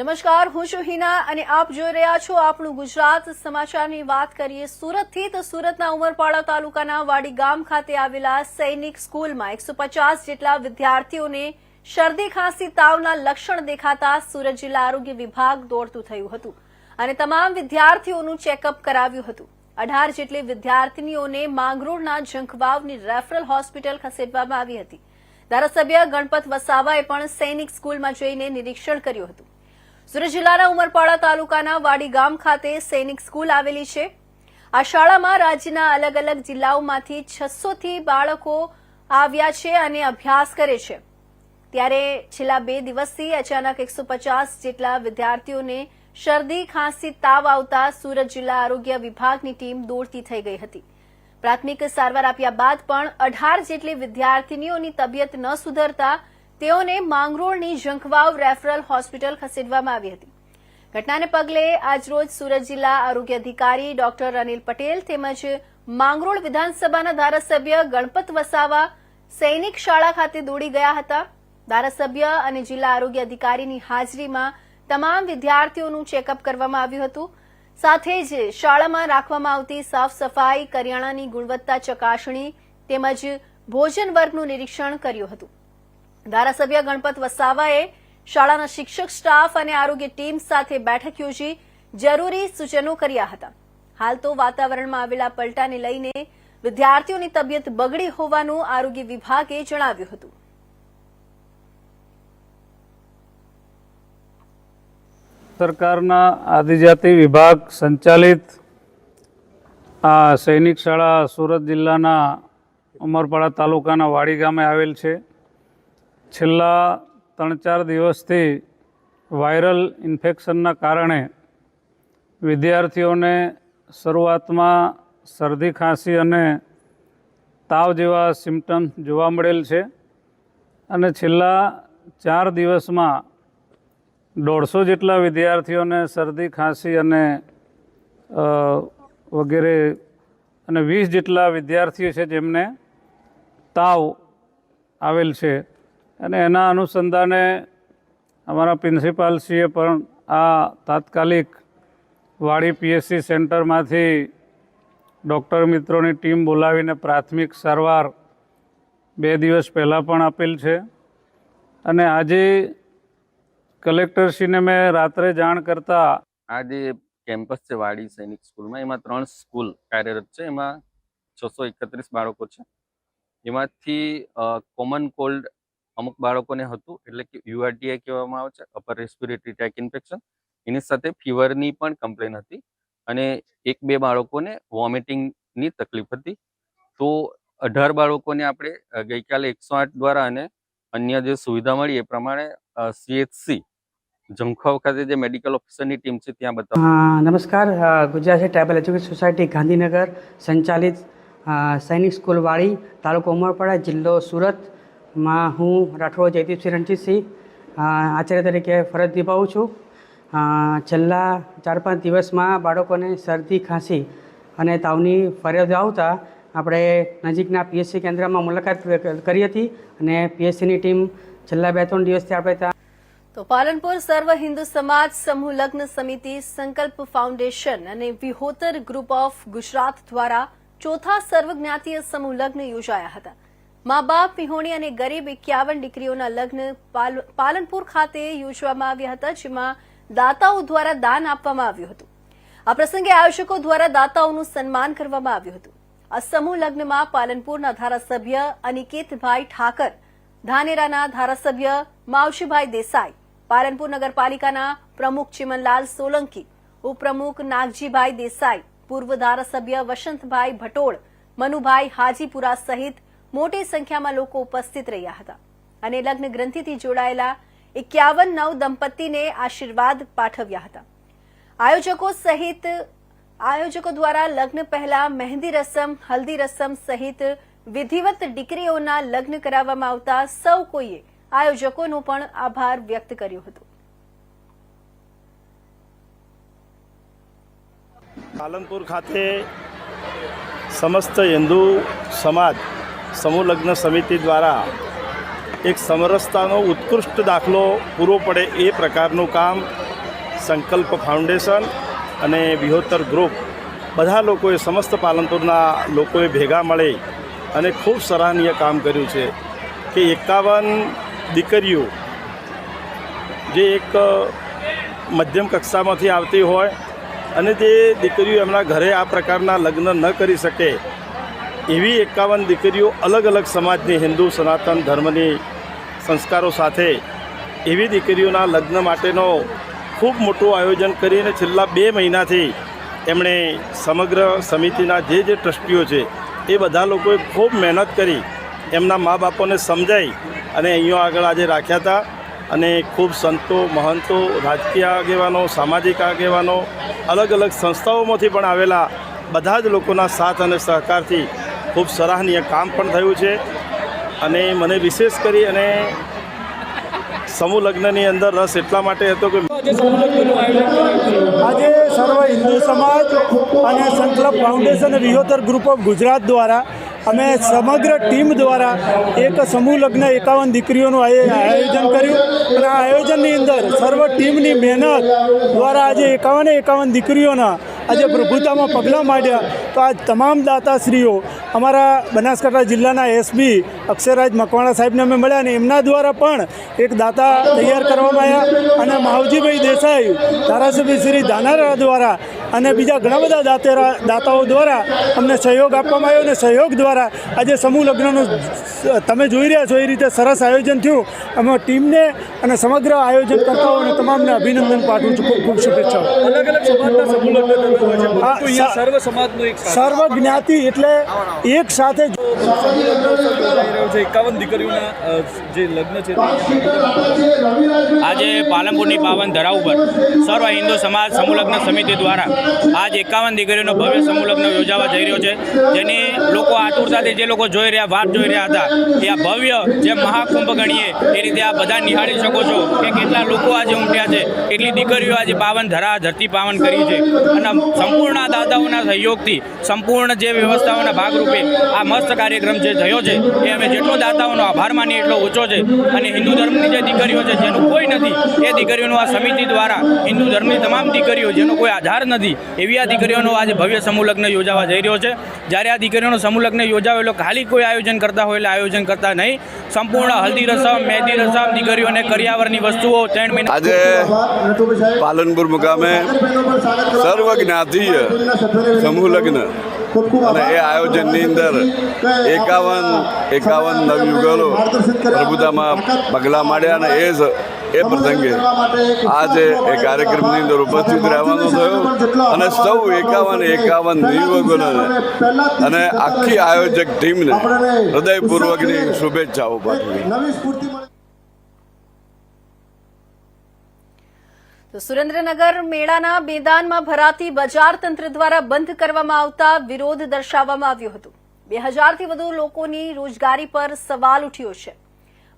નમસ્કાર, હું છું હિના અને આપ જોઈ રહ્યા છો આપણું ગુજરાત સમાચારની વાત કરીએ સુરતથી તો સુરતના ઉમરપાડા તાલુકાના વાડી ગામ ખાતે આવેલા સૈનિક સ્કૂલમાં 150 જેટલા વિદ્યાર્થીઓને શરદી ખાંસી તાવના લક્ષણ દેખાતા સુરત જિલ્લા આરોગ્ય વિભાગ દોડતું થયું હતું અને તમામ વિદ્યાર્થીઓનું ચેકઅપ કરાવ્યું હતું। 18 જેટલી વિદ્યાર્થીનીઓને માંગરોળના ઝંખવાવની રેફરલ હોસ્પિટલ ખસેડવામાં આવી હતી। ધારાસભ્ય ગણપત વસાવાએ પણ સૈનિક સ્કૂલમાં જઈને નિરીક્ષણ કર્યું હતું। સુરત જિલ્લાના ઉમરપાડા તાલુકાના વાડી ગામ ખાતે સૈનિક સ્કૂલ આવેલી છે। આ શાળામાં રાજ્યના અલગ અલગ જિલ્લાઓમાંથી 600થી બાળકો આવ્યા છે અને અભ્યાસ કરે છે। ત્યારે છેલ્લા 2 દિવસથી અચાનક 150 જેટલા વિદ્યાર્થીઓને શરદી ખાંસી તાવ આવતા સુરત જિલ્લા આરોગ્ય વિભાગની ટીમ દોડતી થઈ ગઈ હતી। પ્રાથમિક સારવાર આપ્યા બાદ પણ 18 જેટલી વિદ્યાર્થીનીઓની તબિયત ન સુધરતા તેઓને માંગરોળની ઝંખવાવ રેફરલ હોસ્પિટલ ખસેડવામાં આવી હતી। ઘટનાને પગલે આજરોજ સુરત જિલ્લા આરોગ્ય અધિકારી ડોક્ટર અનિલ પટેલ તેમજ માંગરોળ વિધાનસભાના ધારાસભ્ય ગણપત વસાવા સૈનિક શાળા ખાતે દોડી ગયા હતા। ધારાસભ્ય અને જિલ્લા આરોગ્ય અધિકારીની હાજરીમાં તમામ વિદ્યાર્થીઓનું ચેકઅપ કરવામાં આવ્યું હતું। સાથે જ શાળામાં રાખવામાં આવતી સાફ સફાઈ, કરિયાણાની ગુણવત્તા ચકાસણી તેમજ ભોજન વર્ગનું નિરીક્ષણ કર્યું હતું। ધારાસભ્ય ગણપત વસાવાએ શાળાના શિક્ષક સ્ટાફ અને આરોગ્ય ટીમ સાથે બેઠક યોજી જરૂરી સૂચનો કર્યા હતા। હાલ તો વાતાવરણમાં આવેલા પલટાને લઈને વિદ્યાર્થીઓની તબિયત બગડી હોવાનું આરોગ્ય વિભાગે જણાવ્યું હતું। સરકારના આદિજાતિ વિભાગ સંચાલિત આ સૈનિક શાળા સુરત જિલ્લાના ઉમરપાડા તાલુકાના વાડી ગામે આવેલ છે। છેલ્લા 3-4 દિવસથી વાયરલ ઇન્ફેક્શનના કારણે વિદ્યાર્થીઓને શરૂઆતમાં શરદી ખાંસી અને તાવ જેવા સિમ્પટમ્સ જોવા મળેલ છે અને છેલ્લા 4 દિવસમાં 150 જેટલા વિદ્યાર્થીઓને શરદી ખાંસી અને વગેરે અને 20 જેટલા વિદ્યાર્થીઓ છે જેમને તાવ આવેલ છે અને એના અનુસંધાને અમારા પ્રિન્સિપાલશ્રીએ પણ આ તાત્કાલિક વાડી પીએચસી સેન્ટરમાંથી ડૉક્ટર મિત્રોની ટીમ બોલાવીને પ્રાથમિક સારવાર 2 દિવસ પહેલાં પણ આપેલ છે અને આજે કલેક્ટરશ્રીને મેં રાત્રે જાણ કરતાં આ જે કેમ્પસ છે વાડી સૈનિક સ્કૂલમાં એમાં 3 સ્કૂલ કાર્યરત છે। એમાં 631 બાળકો છે। એમાંથી કોમન કોલ્ડ અમુક બાળકોને હતું, એટલે કે યુઆરટીઆઈ કહેવામાં આવે છે, અપર રેસ્પિરેટરી ટ્રેક ઇન્ફેક્શન। એની સાથે ફીવરની પણ કમ્પ્લેન હતી અને 1-2 બાળકોને વોમિટિંગની તકલીફ હતી। તો 18 બાળકોને આપણે ગઈકાલે 108 દ્વારા અને અન્ય જે સુવિધા મળી એ પ્રમાણે સીએચસી ઝંખવાવ ખાતે જે મેડિકલ ઓફિસરની ટીમ છે ત્યાં બતાવ્યું। નમસ્કાર, Gujarat tribal education society Gandhinagar સંચાલિત સૈનિક સ્કૂલ વાડી, તાલુકો ઉમરપાડા, જિલ્લો સુરતમાં હું રાઠોડ જયદીપસિંહ રણજીતસિંહ આચાર્ય તરીકે ફરજ નિભાવું છું। છેલ્લા 4-5 દિવસમાં બાળકોને શરદી ખાંસી અને તાવની ફરિયાદ આવતા આપણે નજીકના પીએચસી કેન્દ્રમાં મુલાકાત કરી હતી અને પીએચસીની ટીમ છેલ્લા 2-3 દિવસથી આપણે ત્યાં તો પાલનપુર સર્વ હિન્દુ સમાજ સમૂહ લગ્ન સમિતિ, સંકલ્પ ફાઉન્ડેશન અને વિહોતર ગ્રુપ ઓફ ગુજરાત દ્વારા ચોથા સર્વજ્ઞાતીય સમૂહ લગ્ન યોજાયા હતા। મા બાપ, વિહોણી અને ગરીબ 51 દીકરીઓના લગ્ન પાલનપુર ખાતે યોજવામાં આવ્યા હતા, જેમાં દાતાઓ દ્વારા દાન આપવામાં આવ્યું હતું। આ પ્રસંગે આયોજકો દ્વારા દાતાઓનું સન્માન કરવામાં આવ્યું હતું। આ સમૂહ લગ્નમાં પાલનપુરના ધારાસભ્ય અનિકેતભાઈ ઠાકર, ધાનેરાના ધારાસભ્ય માવશીભાઈ દેસાઈ, પાલનપુર નગરપાલિકાના પ્રમુખ ચિમનલાલ સોલંકી, ઉપપ્રમુખ નાગજીભાઈ દેસાઈ, પૂર્વ ધારાસભ્ય વસંતભાઈ ભટોળ, મનુભાઈ હાજીપુરા સહિત મોટી સંખ્યામાં લોકો ઉપસ્થિત રહ્યા હતા અને લગ્ન ગ્રંથિથી જોડાયેલા 51 નવ દંપતીને આશીર્વાદ પાઠવ્યા હતા। આયોજકો દ્વારા લગ્ન પહેલા મહેંદી રસમ, હલ્દી રસમ સહિત વિધિવત દીકરીઓના લગ્ન કરાવવામાં આવતા સૌ કોઈએ આયોજકોનો પણ આભાર વ્યક્ત કર્યો હતો। પાલનપુર ખાતે સમસ્ત હિન્દુ સમાજ સમૂહ લગ્ન સમિતિ દ્વારા એક સમરસતાનો ઉત્કૃષ્ટ દાખલો પૂરો પડે એ પ્રકારનું કામ સંકલ્પ ફાઉન્ડેશન અને વિહોતર ગ્રુપ બધા લોકોએ સમસ્ત પાલનપુરના લોકોએ ભેગા મળી અને ખૂબ સરાહનીય કામ કર્યું છે કે 51 દીકરીઓ જે એક મધ્યમ કક્ષામાંથી આવતી હોય અને જે દીકરીઓ એમના ઘરે આ પ્રકારના લગ્ન ન કરી શકે એવી 51 દીકરીઓ અલગ અલગ સમાજની હિન્દુ સનાતન ધર્મની સંસ્કારો સાથે એવી દીકરીઓના લગ્ન માટેનો ખૂબ મોટું આયોજન કરીને છેલ્લા 2 મહિનાથી એમણે સમગ્ર સમિતિના જે ટ્રસ્ટીઓ છે એ બધા લોકોએ ખૂબ મહેનત કરી એમના મા બાપોને સમજાવી અને અહીંયા આગળ આજે રાખ્યા હતા અને ખૂબ સંતો મહંતો રાજકીય આગેવાનો સામાજિક આગેવાનો અલગ અલગ સંસ્થાઓમાંથી પણ આવેલા બધા જ લોકોના સાથ અને સહકારથી ખૂબ સરાહનીય કામ પણ થયું છે અને મને વિશેષ કરી અને સમૂહ લગ્નની અંદર રસ એટલા માટે હતો કે આજે સર્વ હિન્દુ સમાજ અને સંકલ્પ ફાઉન્ડેશન અને વિહોતર ગ્રુપ ઓફ ગુજરાત દ્વારા અમે સમગ્ર ટીમ દ્વારા એક સમૂહ લગ્ન 51 દીકરીઓનું આયોજન કર્યું અને આ આયોજનની અંદર સર્વ ટીમની મહેનત દ્વારા આજે 51 દીકરીઓના આજે પ્રભુતામાં પગલાં માંડ્યા. તો આ તમામ દાતાશ્રીઓ અમારા બનાસકાંઠા જિલ્લાના એસપી અક્ષયરાજ મકવાણા સાહેબને અમે મળ્યા અને એમના દ્વારા પણ એક દાતા તૈયાર કરવામાં આવ્યા અને માવજીભાઈ દેસાઈ ધારાસભ્ય શ્રી ધાનારા દ્વારા અને બીજા ઘણા બધા દાતાઓ દ્વારા અમને સહયોગ આપવામાં આવ્યો અને સહયોગ દ્વારા આજે સમૂહ લગ્નનું તમે જોઈ રહ્યા છો એ રીતે સરસ આયોજન થયું. અમે ટીમને અને સમગ્ર આયોજન કરતાઓને તમામને અભિનંદન પાઠવું છું. ખૂબ ખૂબ શુભેચ્છાઓ. અલગ અલગ સમાજના સમૂહ લગ્ન થતા હોય છે, પરંતુ અહીંયા સર્વ સમાજનું એક સર્વ જ્ઞાતિ એટલે એક સાથે સમૂહ લગ્ન યોજાઈ રહ્યો છે. 51 દીકરીઓના જે લગ્ન છે આજે પાલનપુરની પાવન ધરા ઉપર સર્વ હિન્દુ સમાજ સમૂહ લગ્ન સમિતિ દ્વારા આજ 51 દીકરીઓનો ભવ્ય સમૂહ લગ્ન યોજાવા જઈ રહ્યો છે, જેની લોકો આતુરતાથી જે લોકો જોઈ રહ્યા વાટ જોઈ રહ્યા હતા એ આ ભવ્ય જે મહાકુંભ ગણીએ એ રીતે આ બધા નિહાળી શકો છો કે કેટલા લોકો આજે ઉમટ્યા છે, એટલી દીકરીઓ આજે પાવન ધરા ધરતી પાવન કરી છે અને સંપૂર્ણ દાદાઓના સહયોગથી સંપૂર્ણ જે વ્યવસ્થાઓના ભાગરૂપે આ મસ્ત કાર્યક્રમ જે થયો છે એ અમે જેટલો દાતાઓનો આભાર માનીએ એટલો ઓછો છે. અને હિન્દુ ધર્મની જે દીકરીઓ છે જેનું કોઈ નથી એ દીકરીઓનું આ સમિતિ દ્વારા હિન્દુ ધર્મની તમામ દીકરીઓ જેનો કોઈ આધાર નથી એવી આ દીકરીઓનો આજે ભવ્ય સમૂહ લગ્ન યોજાવા જઈ રહ્યો છે. જ્યારે આ દીકરીઓનો સમૂહ લગ્ન યોજાવેલો ખાલી કોઈ આયોજન કરતા હોય એટલે આયોજન કરતા નહીં, સંપૂર્ણ હલ્દી રસમ મહેંદી રસમ દીકરીઓને કરિયાવરની વસ્તુઓ 3 મહિના આજે પાલનપુર મુકામે સર્વ જ્ઞાતિય સમૂહ લગ્ન અને એ આયોજનની અંદર 51 નવયુગલો પ્રભુતામાં પગલાં માંડ્યા અને એ પ્રસંગે આજે એ કાર્યક્રમની અંદર ઉપસ્થિત રહેવાનો થયો અને સૌ 51 નવયુવકોને અને આખી આયોજક ટીમને હૃદયપૂર્વકની શુભેચ્છાઓ પાઠવી. તો સુરેન્દ્રનગર મેળાના મેદાનમાં ભરાતી બજાર તંત્ર દ્વારા બંધ કરવામાં આવતા વિરોધ દર્શાવવામાં આવ્યો હતો. 2000થી વધુ લોકોની રોજગારી પર સવાલ ઉઠ્યો છે.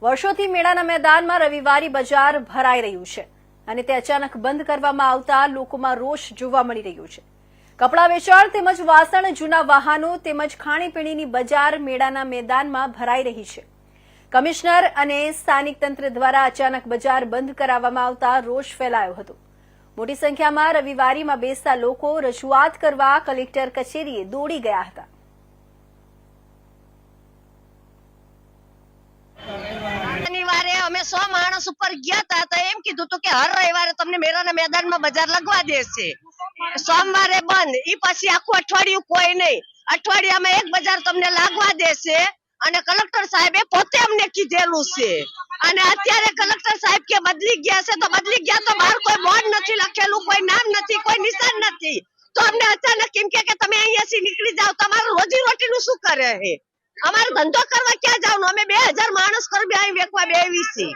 વર્ષોથી મેળાના મેદાનમાં રવિવારી બજાર ભરાઈ રહ્યું છે અને તે અચાનક બંધ કરવામાં આવતા લોકોમાં રોષ જોવા મળી રહ્યો છે. કપડાં વેચાણ તેમજ વાસણ, જૂના વાહનો તેમજ ખાણીપીણીની બજાર મેળાના મેદાનમાં ભરાઈ રહી છે. કમિશનર અને સ્થાનિક તંત્ર દ્વારા અચાનક બજાર બંધ કરાવવામાં આવતા રોષ ફેલાયો હતો. મોટી સંખ્યામાં રવિવારીમાં બેસતા લોકો રજૂઆત કરવા કલેક્ટર કચેરીએ દોડી ગયા હતા. શનિવારે અમે 100 માણસ ઉપર ગયા હતા તો એમ કીધું હતું કે હર રવિવારે તમને મેળાના મેદાનમાં બજાર લગવા દેશે, સોમવારે બંધ, ઈ પછી આખું અઠવાડિયું કોઈ નહીં, અઠવાડિયામાં એક બજાર તમને લાગવા દેશે અને કલેક્ટર સાહેબે પોતે અમને કીધેલું છે. અને અત્યારે કલેક્ટર સાહેબ કે બદલી ગયા છે તો બદલી ગયા તો બહાર કોઈ બોર્ડ નથી લખેલું, કોઈ નામ નથી, કોઈ નિશાન નથી, તો અમને અચાનક કેમ કે તમે અહીંયાથી નીકળી જાવ, તમારું રોજી રોટીનું શું કરે છે? અમારો ધંધો કરવા ક્યાં જવાનું? અમે 2000 માણસ કરબી અહીં વેકવા બેવી છે.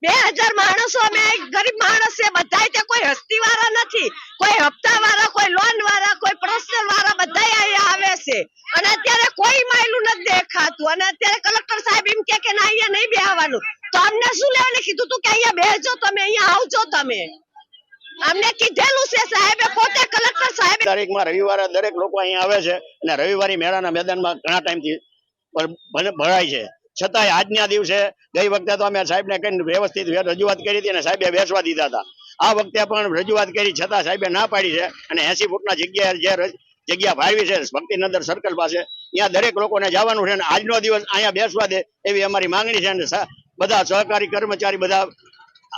2000 માણસો અમે ગરીબ માણસ છે, બધાય તે કોઈ હસ્તી વાળા નથી, કોઈ હપ્તા વાળા, કોઈ લોન વાળા, કોઈ પર્સનલ વાળા, બધા અહીંયા આવે છે અને અત્યારે કોઈ માયલું નથી દેખાતું. અને અત્યારે કલેક્ટર સાહેબ એમ કે ના અહીંયા નહીં બેહવાનું, તો અમને શું લેવાને કીધું તું કે અહીંયા બેહજો, તમે અહીંયા આવજો, તમે અમને કીધેલું છે સાહેબે પોતે, કલેક્ટર સાહેબ. તારીખમાં રવિવારે દરેક લોકો અહીંયા આવે છે અને રવિવારી મેળાના મેદાનમાં ઘણા ટાઈમથી ભરાય છે, છતાંય આજના દિવસે ગઈ વખતે તો અમે સાહેબને કઈ વ્યવસ્થિત રજૂઆત કરી હતી અને સાહેબે બેસવા દીધા હતા. આ વખતે પણ રજૂઆત કરી છતાં સાહેબે ના પાડી છે અને 80 ફૂટના જગ્યા ફાળવી છે ભક્તિનગર સર્કલ પાસે, ત્યાં દરેક લોકોને જવાનું છે અને આજનો દિવસ અહીંયા બેસવા દે એવી અમારી માંગણી છે અને બધા સહકારી કર્મચારી બધા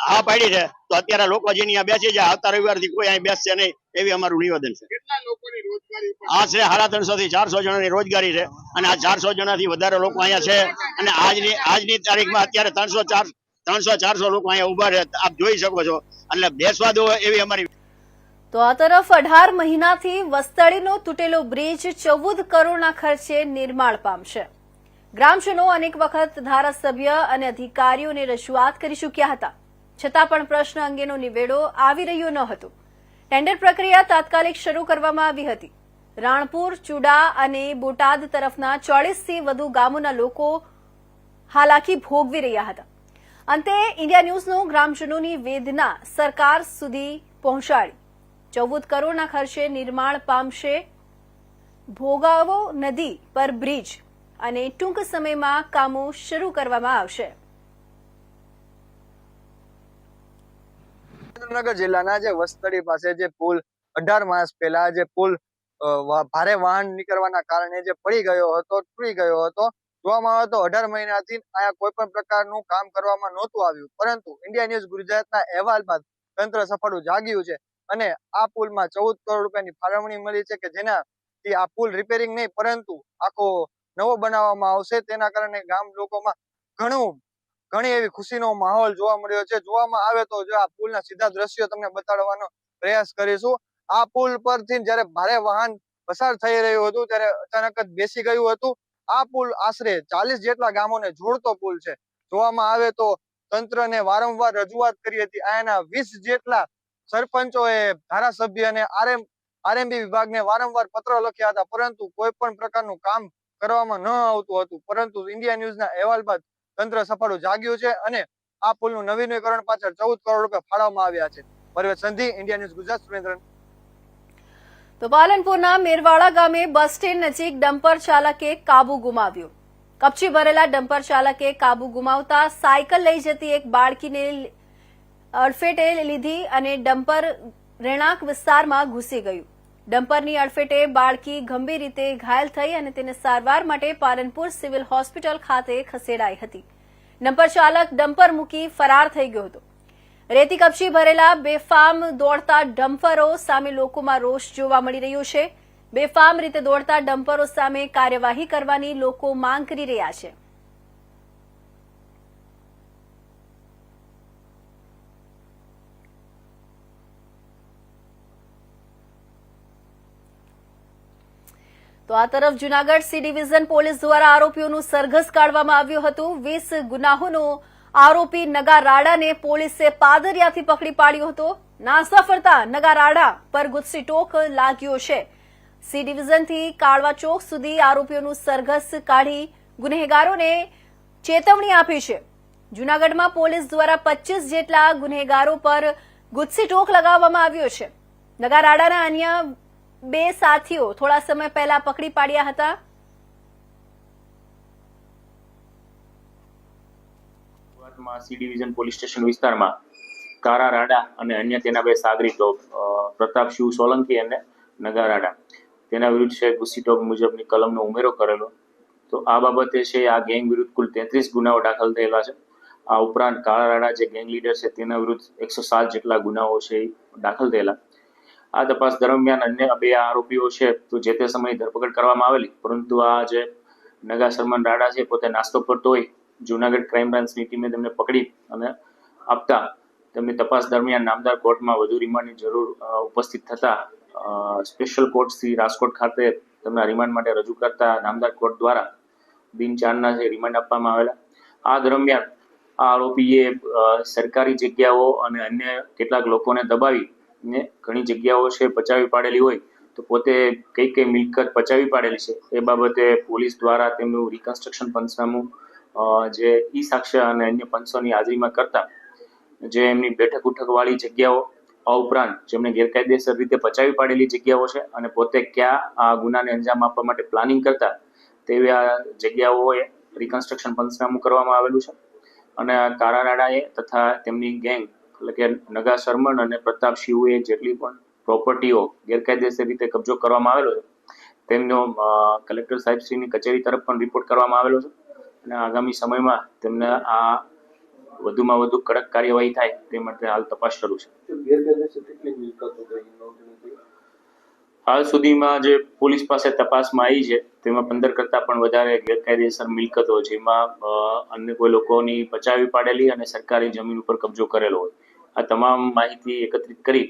હા પાડી છે. તો અત્યારે લોકો જેની અહીંયા બેસી જાય, આવતા રવિવારથી કોઈ અહીં બેસશે નહીં એવી અમારું નિવેદન છે. આશરે 350 થી 400 જણાની રોજગારી છે અને આ 400 જણાથી વધારે લોકો અહીંયા છે અને આજની તારીખમાં અત્યારે 300-400 લોકો અહીંયા ઉભા છે, આપ જોઈ શકો છો. એટલે બેસવા દો એવી અમારી. તો આ તરફ 18 મહિનાથી વસ્તળીનો તૂટેલો બ્રિજ 14 કરોડના ખર્ચે નિર્માણ પામશે. ગ્રામજનો અનેક વખત ધારાસભ્ય અને અધિકારીઓને રજૂઆત કરી ચૂક્યા હતા, છતાં પણ પ્રશ્ન અંગેનો નિવેડો આવી રહ્યો ન હતો. ટેન્ડર પ્રક્રિયા તાત્કાલિક શરૂ કરવામાં આવી હતી. રાણપુર, ચુડા અને બોટાદ તરફના 40 થી વધુ ગામોના લોકો હાલાકી ભોગવી રહ્યા હતા. અંતે ઇન્ડિયા ન્યૂઝનો ગ્રામજનોની વેદના સરકાર સુધી પહોંચાડી. 14 કરોડના ખર્ચે નિર્માણ પામશે ભોગાવો નદી પર બ્રિજ અને ટૂંક સમયમાં કામો શરૂ કરવામાં આવશે. સુરેન્દ્રનગર જિલ્લાના જે વસ્તડી પાસે જે પુલ 18 માસ પહેલા જે પુલ ભારે વાહન નીકળવાના કારણે જે પડી ગયો હતો, તૂટી ગયો હતો, જોવામાં આવે તો 18 મહિનાથી અહીંયા કોઈ પણ પ્રકારનું કામ કરવામાં નહોતું આવ્યું. પરંતુ ઇન્ડિયા ન્યૂઝ ગુજરાતના અહેવાલ બાદ તંત્ર સફળ જાગ્યું છે અને આ પુલમાં 14 કરોડ રૂપિયાની ફાળવણી મળી છે કે જેનાથી આ પુલ રિપેરિંગ નહીં પરંતુ આખો નવો બનાવવામાં આવશે. તેના કારણે ગામ લોકોમાં ઘણી એવી ખુશીનો માહોલ જોવા મળ્યો છે. જોવામાં આવે તો જો આ પુલના સીધા દ્રશ્યો તમને બતાડવાનો પ્રયાસ કરીશું. આ પુલ પરથી જ્યારે ભારે વાહન પસાર થઈ રહ્યું હતું ત્યારે અચાનક જ બેસી ગયું હતું. આ પુલ આશરે 40 જેટલા ગામોને જોડતો પુલ છે. જોવામાં આવે તો તંત્રને વારંવાર રજૂઆત કરી હતી. અહીંના 20 જેટલા સરપંચોએ ધારાસભ્ય અને આરએમબી વિભાગને વારંવાર પત્ર લખ્યા હતા, પરંતુ કોઈ પણ પ્રકારનું કામ કરવામાં ન આવતું હતું. પરંતુ ઇન્ડિયા ન્યૂઝના અહેવાલ બાદ તંત્ર સફળ જાગ્યું છે અને આ પુલનું નવીનીકરણ પાછળ 14 કરોડ રૂપિયા ફાળવવામાં આવ્યા છે. Parvesh Sandhi, India news Gujarat, Surendra. તો પાલનપુરના મેરવાડા ગામે બસ સ્ટેન્ડ નજીક ડમ્પર ચાલકે કાબુ ગુમાવ્યો. કપચી ભરેલા ડમ્પર ચાલકે કાબુ ગુમાવતા સાયકલ લઈ જતી એક બાળકીને અડફેટે લીધી અને ડમ્પર રહેણાંક વિસ્તારમાં ઘૂસી ગયું. ડમ્પરની અડફેટે બાળકી ગંભીર રીતે ઘાયલ થઈ અને તેને સારવાર માટે પાલનપુર સિવિલ હોસ્પિટલ ખાતે ખસેડાઈ હતી. ડમ્પર ચાલક ડમ્પર મૂકી ફરાર થઈ ગયો હતો. રેતી કપચી ભરેલા બેફામ દોડતા ડમ્પરો સામે લોકોમાં રોષ જોવા મળી રહ્યો છે. બેફામ રીતે દોડતા ડમ્પરો સામે કાર્યવાહી કરવાની લોકો માંગ કરી રહ્યા છે. તો આ તરફ જૂનાગઢ સી ડિવિઝન પોલીસ દ્વારા આરોપીઓનું સરઘસ કાઢવામાં આવ્યું હતું. 20 ગુનાહોનો આરોપી નગા રાડાને પોલીસે પાદરિયાથી પકડી પાડ્યો હતો. નાસા ફરતા નગા રાડા પર ગુસ્સી ટોક લાગ્યો છે. સી ડિવિઝનથી કાળવા ચોક સુધી આરોપીઓનું સરઘસ કાઢી ગુનેગારોને ચેતવણી આપી છે. જૂનાગઢમાં પોલીસ દ્વારા 25 જેટલા ગુનેગારો પર ગુસ્સી ટોક લગાવવામાં આવ્યો છે. નગા રાડાના અન્ય 2 સાથીઓ થોડા સમય પહેલા પકડી પાડ્યા હતા. સી ડિવિઝન પોલીસ સ્ટેશન વિસ્તારમાં કારા રાડા અને અન્ય તેના 2 સાગરીતો પ્રતાપ શિવ સોલંકી અને નગા રાડા તેના વિરુદ્ધ છે ગુસ્સી ટોક મુજબની કલમનો ઉમેરો કરેલો. તો આ બાબતે છે આ ગેંગ વિરુદ્ધ કુલ 33 ગુનાઓ દાખલ થયેલા છે. આ ઉપરાંત કારા રાડા જે ગેંગ લીડર છે તેના વિરુદ્ધ 107 જેટલા ગુનાઓ છે દાખલ થયેલા. આ તપાસ દરમિયાન અન્ય 2 આરોપીઓ છે તો જે તે સમયે ધરપકડ કરવામાં આવેલી, પરંતુ આ જે નગા સરમન રાડા છે પોતે નાસ્તો કરતો હોય જૂનાગઢ ક્રાઇમ બ્રાન્ચની ટીમે તેમને પકડી અને આપતા તેમની તપાસ દરમિયાન નામદાર કોર્ટમાં વધુ રિમાન્ડની જરૂર ઉપસ્થિત થતા સ્પેશિયલ કોર્ટથી રાજકોટ ખાતે તેમના રિમાન્ડ માટે રજૂ કરતા નામદાર કોર્ટ દ્વારા દિન 4ના રિમાન્ડ આપવામાં આવેલા. આ દરમિયાન આ આરોપીએ સરકારી જગ્યાઓ અને અન્ય કેટલાક લોકોને દબાવી ને ઘણી જગ્યાઓ છે પચાવી પાડેલી હોય તો પોતે કઈ મિલકત પચાવી પાડેલી છે એ બાબતે પોલીસ દ્વારા તેમનું રિકન્સ્ટ્રક્શન પંચનામું જે ઈ સાક્ષ્ય અને અન્ય પંચોની હાજરીમાં કરતા જે એમની બેઠક ઉઠક વાળી જગ્યાઓ આ ઉપરાંત જેમને ગેરકાયદેસર રીતે પચાવી પાડેલી જગ્યાઓ છે અને પોતે ક્યાં આ ગુનાને અંજામ આપવા માટે પ્લાનિંગ કરતા તેવી આ જગ્યાઓએ રિકન્સ્ટ્રક્શન પંચનામું કરવામાં આવેલું છે. અને કારા રાડાએ તથા તેમની ગેંગ એટલે કે નગા શર્મણ અને પ્રતાપ શિવુએ જેટલી પણ પ્રોપર્ટીઓ ગેરકાયદેસર રીતે કબજો કરવામાં આવેલો છે તેમનો કલેક્ટર સાહેબશ્રીની કચેરી તરફ પણ રિપોર્ટ કરવામાં આવેલો છે અને આગામી સમયમાં તેમને આ વધુમાં વધુ કડક કાર્યવાહી થાય તે માટે હાલ તપાસ શરૂ છે. હાલ સુધીમાં જે પોલીસ પાસે તપાસમાં આવી છે તેમાં 15 કરતાં પણ વધારે ગેરકાયદેસર મિલકતો, જેમાં અન્ય કોઈ લોકોની પચાવી પાડેલી અને સરકારી જમીન ઉપર કબજો કરેલો હોય, આ તમામ માહિતી એકત્રિત કરી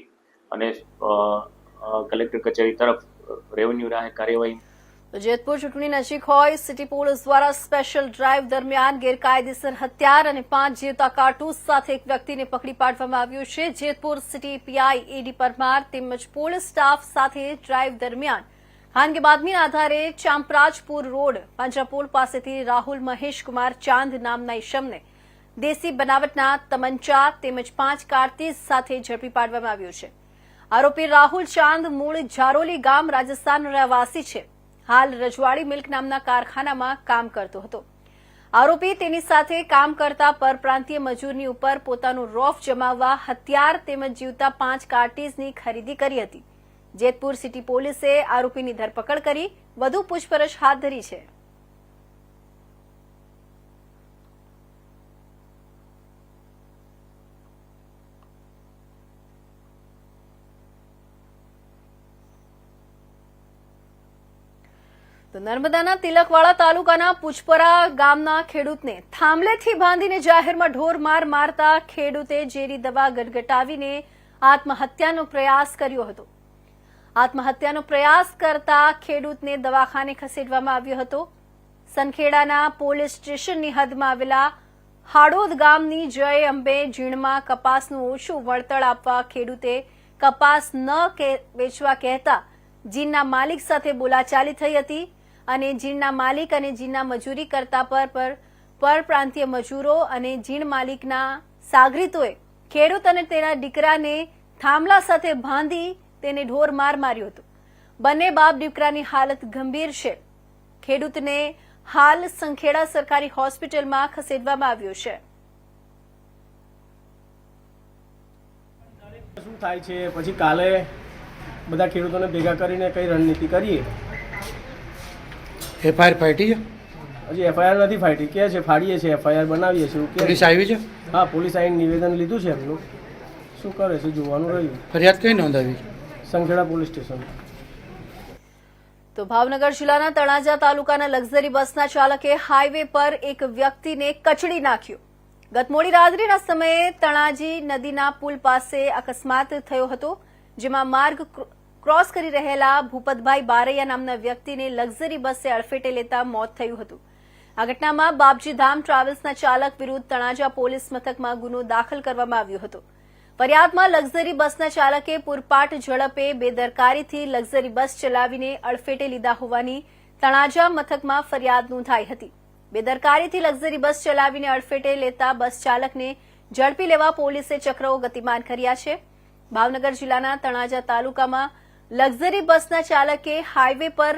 અને કલેક્ટર કચેરી તરફ રેવન્યુ રાહે કાર્યવાહી. જેતપુર ચૂંટણી નજીક હોય, સિટી પોલીસ દ્વારા સ્પેશિયલ ડ્રાઈવ દરમિયાન ગેરકાયદેસર હથિયાર અને 5 જીવતા કારતૂસ સાથે એક વ્યક્તિને પકડી પાડવામાં આવ્યો છે. જેતપુર સિટી પીઆઈ એડી પરમાર તેમજ પોલીસ સ્ટાફ સાથે ડ્રાઈવ દરમિયાન ખાનગી બાતમીના આધારે ચાંપરાજપુર રોડ પાંજરાપોલ પાસેથી રાહુલ મહેશ કુમાર ચાંદ નામના ઈસમને દેશી બનાવટના તમંચા તેમજ 5 કારતૂસ સાથે ઝડપી પાડવામાં આવ્યો છે. આરોપી રાહુલ ચાંદ મૂળ જારોલી ગામ રાજસ્થાનનો રહેવાસી છે. હાલ રજવાડી મિલ્ક નામના કારખાનામાં કામ કરતો હતો. આરોપી તેની સાથે કામ કરતા પરપ્રાંતીય મજૂરની ઉપર પોતાનું રોફ જમાવવા હથિયાર તેમજ જીવતા 5 કારતૂસની ખરીદી કરી હતી. જેતપુર સિટી પોલીસે આરોપીની ધરપકડ કરી વધુ પૂછપરછ હાથ ધરી છે. તો નર્મદાના તિલકવાડા તાલુકાના પુચપરા ગામના ખેડૂતને થાંભલેથી બાંધીને જાહેરમાં ઢોર માર મારતા ખેડૂતે ઝેરી દવા ગટગટાવીને આત્મહત્યાનો પ્રયાસ કર્યો હતો. આત્મહત્યાનો પ્રયાસ કરતા ખેડૂતને દવાખાને ખસેડવામાં આવ્યો હતો. સનખેડાના પોલીસ સ્ટેશનની હદમાં આવેલા હાડોદ ગામની જય અંબે જીણમાં કપાસનું ઓછું વળતર આપવા ખેડૂતે કપાસ ન વેચવા કહેતા જીનના માલિક સાથે બોલાચાલી થઈ હતી અને જીણના માલિક અને જીનના મજૂરી કરતા પરપ્રાંતીય મજૂરો અને જીણ માલિકના સાગરીતોએ ખેડૂત અને તેના દીકરાને થાંભલા સાથે બાંધી તેને ઢોર માર માર્યો હતો. બંને બાપ દીકરાની હાલત ગંભીર છે. ખેડૂતને હાલ સંખેડા સરકારી હોસ્પિટલમાં ખસેડવામાં આવ્યો છે. શું થાય છે પછી કાલે બધા ખેડૂતોને ભેગા કરીને કઈ રણનીતિ કરીએ. એફઆઈઆર ફાટી છે? હજી એફઆઈઆર નથી ફાટી, કે છે ફાડીએ છીએ, એફઆઈઆર બનાવીએ છીએ. પોલીસ આવી છે? હા, પોલીસ આવીને નિવેદન લીધું છે એમનું. શું કરે છે જોવાનું રહ્યું. ફરિયાદ કઈ નોંધાવી? Sankheda police station. તો ભાવનગર જિલ્લાના તળાજા તાલુકાના લક્ઝરી બસના ચાલકે હાઈવે પર એક વ્યક્તિને કચડી નાખ્યો. ગત મોડી રાત્રિના સમયે તણાજી નદીના પુલ પાસે અકસ્માત થયો હતો, જેમાં માર્ગ ક્રોસ કરી રહેલા ભૂપતભાઈ બારૈયા નામના વ્યક્તિને લક્ઝરી બસે અડફેટે લેતા મોત થયું હતું. આ ઘટનામાં બાપજીધામ ટ્રાવેલ્સના ચાલક વિરુદ્ધ તણાજા પોલીસ મથકમાં ગુનો દાખલ કરવામાં આવ્યો હતો. ફરિયાદમાં લક્ઝરી બસના ચાલકે પૂરપાટ ઝડપે બેદરકારીથી લક્ઝરી બસ ચલાવીને અડફેટે લીધા હોવાની તણાજા મથકમાં ફરિયાદ નોંધાઈ હતી. બેદરકારીથી લક્ઝરી બસ ચલાવીને અડફેટે લેતા બસ ચાલકને ઝડપી લેવા પોલીસે ચક્રો ગતિમાન કર્યા છે. ભાવનગર જિલ્લાના તણાજા તાલુકામાં લક્ઝરી બસના ચાલકે હાઈવે પર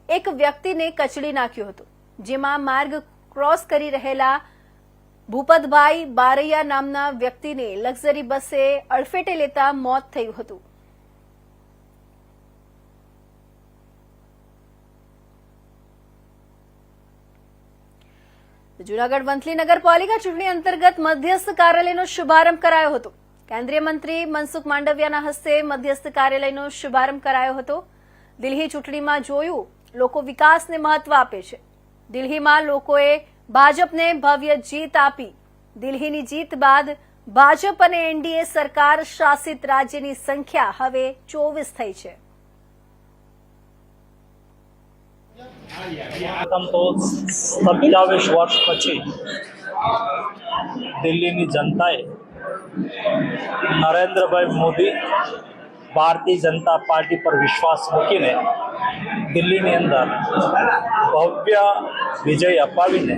એક વ્યક્તિને કચડી નાખ્યો હતો, જેમાં માર્ગ ક્રોસ કરી રહેલા ભૂપતભાઈ બારૈયા નામના વ્યક્તિને લક્ઝરી બસે અડફેટે લેતા મોત થયું હતું. જૂનાગઢ વંથલી નગરપાલિકા ચૂંટણી અંતર્ગત મધ્યસ્થ કાર્યાલયનો શુભારંભ કરાયો હતો. કેન્દ્રીય મંત્રી મનસુખ માંડવિયાના હસ્તે મધ્યસ્થ કાર્યાલયનો શુભારંભ કરાયો હતો. દિલ્હી ચૂંટણીમાં જોયું, લોકો વિકાસને મહત્વ આપે છે. દિલ્હીમાં લોકોએ ભાજપને ભવ્ય જીત આપી. દિલ્હીની જીત બાદ ભાજપ અને એનડીએ સરકાર શાસિત રાજ્યની સંખ્યા હવે 24 થઈ છે. તો 27 વર્ષ પછી દિલ્હીની જનતાએ નરેન્દ્રભાઈ મોદી ભારતીય જનતા પાર્ટી પર વિશ્વાસ મૂકીને દિલ્હીની અંદર ભવ્ય વિજય અપાવીને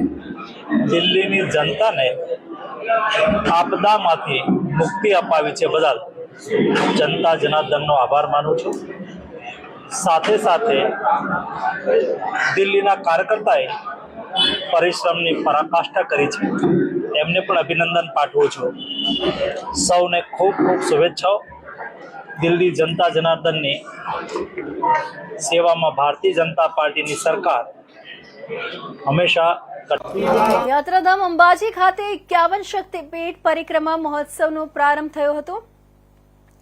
દિલ્હીની જનતાને આપદામાંથી મુક્તિ અપાવી છે બદલ જનતા જનાર્દનનો આભાર માનું છું. સાથે સાથે દિલ્હીના કાર્યકર્તાએ પરિશ્રમની પરાકાષ્ઠા કરી છે એમને પણ અભિનંદન પાઠવું છું. સૌને ખૂબ ખૂબ શુભેચ્છાઓ. દિલ્હી જનતા જનાર્દનની સેવામાં ભારતીય જનતા પાર્ટીની સરકાર હંમેશા યાત્રાધામ અંબાજી ખાતે 51 શક્તિપીઠ પરિક્રમા મહોત્સવનો પ્રારંભ થયો હતો.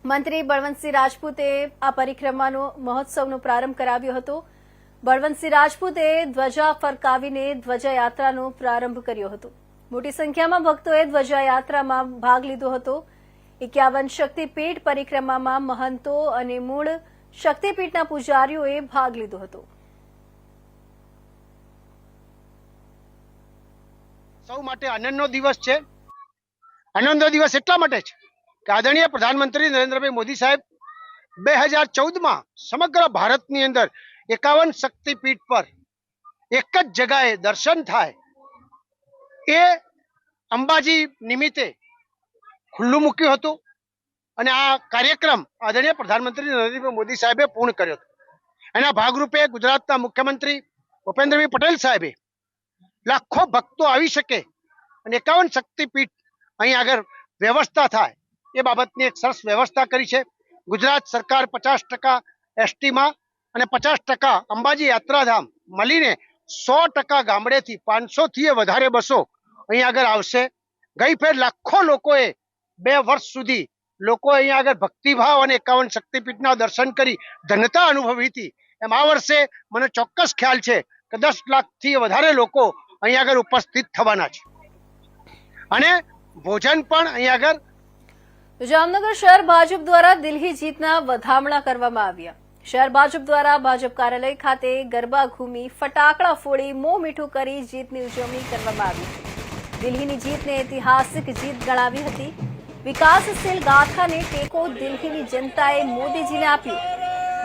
મંત્રી બળવંતસિંહ રાજપૂતે આ પરિક્રમાનો મહોત્સવનો પ્રારંભ કરાવ્યો હતો. બળવંતસિંહ રાજપૂતે ધ્વજા ફરકાવીને ધ્વજાયાત્રાનો પ્રારંભ કર્યો હતો. મોટી સંખ્યામાં ભક્તોએ ધ્વજાયાત્રામાં ભાગ લીધો હતો. 51 શક્તિપીઠ પરિક્રમામાં મહંતો અને મૂળ શક્તિપીઠના પૂજારીઓએ ભાગ લીધો હતો. સૌ માટે આનંદનો દિવસ છે. આનંદનો દિવસ એટલા માટે છે કે આદરણીય પ્રધાનમંત્રી નરેન્દ્રભાઈ મોદી સાહેબ 2014માં સમગ્ર ભારતની અંદર 51 શક્તિપીઠ પર એક જ જગાએ દર્શન થાય એ અંબાજી નિમિત્તે ખુલ્લું મૂક્યું હતું અને આ કાર્યક્રમ આદરણીય પ્રધાનમંત્રી નરેન્દ્રભાઈ મોદી સાહેબે પૂર્ણ કર્યો હતો. એના ભાગરૂપે ગુજરાતના મુખ્યમંત્રી ભૂપેન્દ્રભાઈ પટેલ સાહેબે લાખો ભક્તો આવી શકે અને 51 શક્તિપીઠ અહીં આગળ વ્યવસ્થા થાય એ બાબતની એક સરસ વ્યવસ્થા કરી છે. ગુજરાત સરકાર 50% એસટીમાં અને 50% અંબાજી યાત્રાધામ મળીને 100% ગામડેથી 500થી વધારે બસો અહીં આગળ આવશે. ગઈ ફેર લાખો લોકોએ 2 વર્ષ સુધી લોકો અહીં આગળ ભક્તિભાવ અને 51 શક્તિપીઠના દર્શન કરી ધન્યતા અનુભવી હતી. એમ આ વર્ષે મને ચોક્કસ ખ્યાલ છે કે 10 લાખથી વધારે લોકો અહીં આગળ ઉપસ્થિત થવાના છે અને ભોજન પણ અહીં આગળ. જામનગર શહેર ભાજપ દ્વારા દિલ્હી જીતના વધામણા કરવામાં આવ્યા. શહેર ભાજપ દ્વારા ભાજપ કાર્યાલય ખાતે ગરબા ઘૂમી ફટાકડા ફોડી મોં મીઠું કરી જીતની ઉજવણી કરવામાં આવી. દિલ્હીની જીતને ઐતિહાસિક જીત ગણાવી હતી. વિકાસશીલ ગાથાને ટેકો દિલ્હીની જનતાએ મોદીજીને આપ્યો.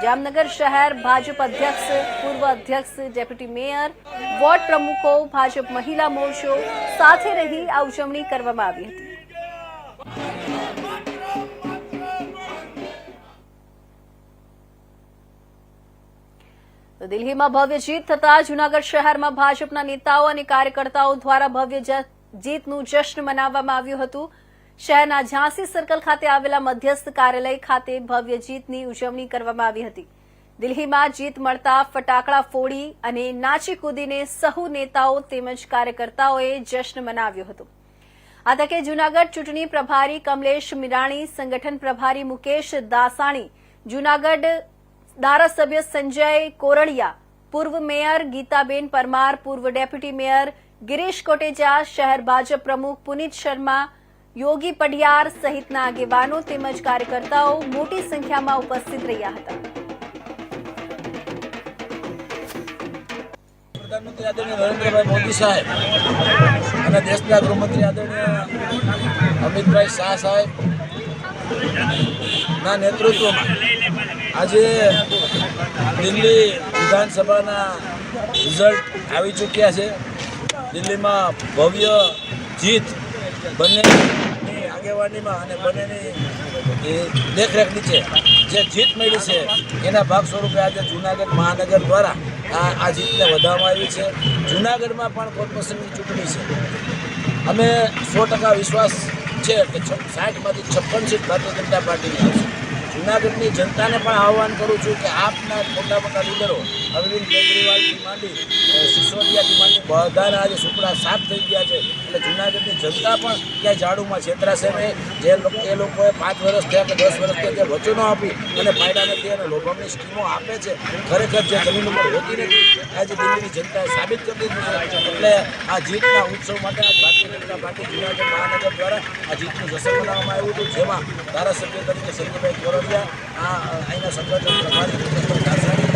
જામનગર શહેર ભાજપ અધ્યક્ષ, પૂર્વ અધ્યક્ષ, ડેપ્યુટી મેયર, વોર્ડ પ્રમુખો, ભાજપ મહિલા મોરચો સાથે રહી આ ઉજવણી કરવામાં આવી હતી. તો દિલ્હીમાં ભવ્ય જીત થતા જૂનાગઢ શહેરમાં ભાજપના નેતાઓ અને કાર્યકર્તાઓ દ્વારા ભવ્ય જીતનું જશ્ન મનાવવામાં આવ્યું હતું. શહેરના ઝાંસી સર્કલ ખાતે આવેલા મધ્યસ્થ કાર્યાલય ખાતે ભવ્ય જીતની ઉજવણી કરવામાં આવી હતી. દિલ્હીમાં જીત મળતા ફટાકડા ફોડી અને નાચી કૂદીને સહુ નેતાઓ તેમજ કાર્યકર્તાઓએ જશ્ન મનાવ્યો હતો. આ તકે જૂનાગઢ ચૂંટણી પ્રભારી કમલેશ મીરાણી, સંગઠન પ્રભારી મુકેશ દાસાણી, જૂનાગઢ ધારાસભ્ય સંજય કોરડિયા, પૂર્વ મેયર ગીતાબેન પરમાર, પૂર્વ ડેપ્યુટી મેયર ગિરીશ કોટેચા, શહેર ભાજપ પ્રમુખ પુનિત શર્મા, યોગી પડિયાર સહિતના આગેવાનો તેમજ કાર્યકર્તાઓ મોટી સંખ્યામાં ઉપસ્થિત રહ્યા હતા. પ્રધાનમંત્રી આદરણીય નરેન્દ્રભાઈ મોદી સાહેબ અને દેશના ગૃહમંત્રી આદરણીય અમિતભાઈ શાહ સાહેબ ના નેતૃત્વમાં આજે દિલ્હી વિધાનસભાના રિઝલ્ટ આવી ચૂક્યા છે. દિલ્હીમાં ભવ્ય જીત બંનેની આગેવાનીમાં અને બંનેની દેખરેખ નીચે જે જીત મળી છે એના ભાગ સ્વરૂપે આજે જૂનાગઢ મહાનગર દ્વારા આ જીતને વધારવામાં આવી છે. જૂનાગઢમાં પણ કોર્પોરેશનની ચૂંટણી છે. અમે 100% વિશ્વાસ છે કે 60માંથી 56 સીટ ભારતીય જનતા પાર્ટીની આવશે. જૂનાગઢની જનતાને પણ આહ્વાન કરું છું કે આપના મોટા મોટા લીડરો અરવિંદ કેજરીવાલથી માંડી સિસોદિયાથી માંડી બધાના આજે સુપડા સાફ થઈ ગયા છે. એટલે જૂનાગઢની જનતા પણ ક્યાંય ઝાડુમાં છેતરાશે નહીં. એ લોકોએ 5 વર્ષ થયા કે 10 વર્ષ થયા જે વચનો આપી અને ફાયદા નથી અને લોભામણી સ્કીમો આપે છે, ખરેખર જે જમીન ઉપર હોતી નથી આજે દિલ્હીની જનતાએ સાબિત કરી દીધું છે. એટલે આ જીતના ઉત્સવ માટે ભારતીય જનતા પાર્ટી જૂનાગઢ મહાનગર દ્વારા આ જીતનું જશ્ન મનાવવામાં આવ્યું હતું, જેમાં ધારાસભ્ય તરીકે સંજયભાઈ કોરડિયા, અહીંના સંગઠન પ્રભારી